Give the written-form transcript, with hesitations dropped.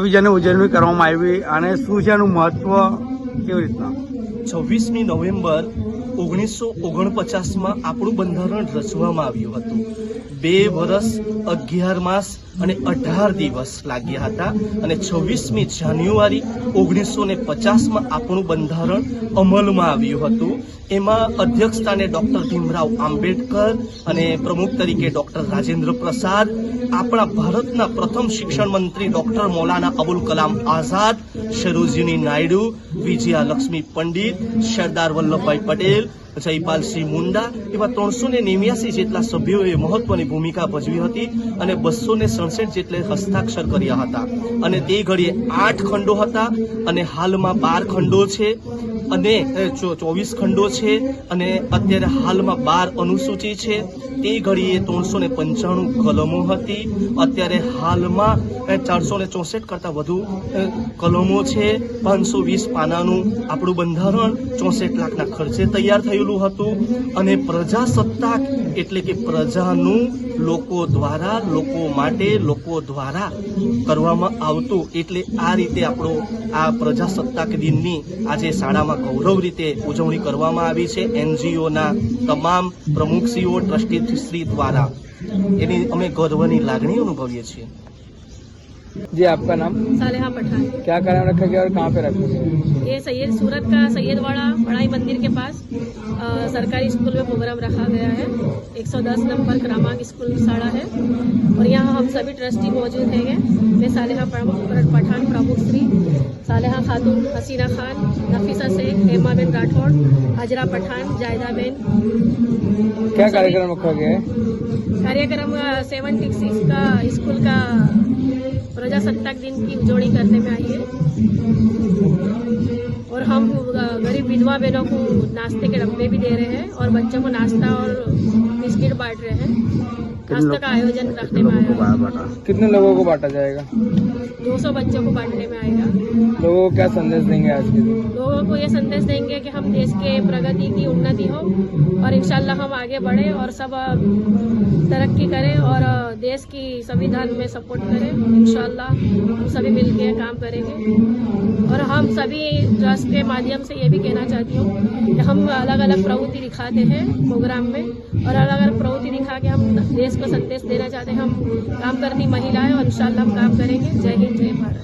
વિજયની ઉજવણી કરવામાં આવી અને શું છે એનું મહત્વ કેવી રીતના? 26મી નવેમ્બર 1949માં આપણું બંધારણ રચવામાં આવ્યું હતું. 2 વર્ષ 11 માસ અને 18 દિવસ લાગ્યા હતા અને 26મી જાન્યુઆરી 1950માં આપણું બંધારણ અમલમાં આવ્યું હતું. એમાં અધ્યક્ષ સ્થાને ડોક્ટર ભીમરાવ આંબેડકર અને પ્રમુખ તરીકે ડોક્ટર રાજેન્દ્ર પ્રસાદ, આપણા ભારતના પ્રથમ શિક્ષણ મંત્રી ડોક્ટર મૌલાના અબુલ કલામ આઝાદ, સરોજિની નાયડુ, વિજયા લક્ષ્મી પંડિત, સરદાર વલ્લભભાઈ પટેલ, જયપાલસિંહ મુંડા એવા 389 જેટલા સભ્યોએ મહત્વની ભૂમિકા ભજવી હતી અને 267 જેટલે હસ્તાક્ષર કર્યા હતા. અને તે ઘડીએ 8 ખંડો હતા અને હાલમાં 12 ખંડો છે અને 24 ખંડો છે અને અત્યારે હાલમાં 12 અનુસૂચિ છે. તે ઘડીએ 395 કલમો હતી. અત્યારે હાલમાં 464 કરતાં વધુ કલમો છે. 520 પાનાનું આપણું બંધારણ 64 લાખના ખર્ચે તૈયાર થયેલું હતું. અને પ્રજાસત્તાક એટલે કે પ્રજાનું લોકો દ્વારા, લોકો માટે, લોકો દ્વારા કરવામાં આવતું. એટલે આ રીતે આપણો આ પ્રજાસત્તાક દિનની આજે શાળામાં ગૌરવ રીતે ઉજવણી કરવામાં આવી છે. એનજીઓના તમામ પ્રમુખશ્રીઓ, ટ્રસ્ટીશ્રી દ્વારા એની અમે ગર્વની લાગણી અનુભવીએ છીએ. जी, आपका नाम? सालेहा पठान। क्या कारण रखा गया और कहाँ पे रखा गया? ये सैयद सूरत का सैयदवाड़ा बड़ाई मंदिर के पास सरकारी स्कूल में प्रोग्राम रखा गया है। 110 नंबर क्रमांक स्कूल शाला है और यहाँ हम सभी ट्रस्टी मौजूद हैं। मैं सालेहा पठान प्रमुख श्री सालेहा खातून, हसीना खान, नफीसा शेख, हेमा बेन राठौड़, हजरा पठान, जायदा बेन। क्या कार्यक्रम रखा गया है? कार्यक्रम 76 का स्कूल का प्रजासत्ताक दिन की उजवणी करने में आई है और हम गरीब विधवा बहनों को नाश्ते के डब्बे भी दे रहे हैं और बच्चों को नाश्ता और बिस्किट बांट रहे हैं। नाश्ते का आयोजन रखने में आया है। कितने लोगों को बांटा जाएगा? 200 बच्चों को बांटने में आएगा। लोगों को क्या संदेश देंगे आज के दिन? लोगों को ये संदेश देंगे कि हम देश के प्रगति की उन्नति हो और इंशाल्लाह हम आगे बढ़े और सब तरक्की करें और देश की संविधान में सपोर्ट करें। इंशाल्लाह हम सभी मिलकर काम करेंगे और हम सभी ट्रस्ट के माध्यम से ये भी कहना चाहती हूँ कि हम अलग अलग प्रवृत्ति दिखाते हैं प्रोग्राम में और अलग अलग प्रवृत्ति दिखा के हम देश को संदेश देना चाहते हैं। हम काम करती महिलाएं और इंशाल्लाह हम काम करेंगे। जय हिंद, जय भारत।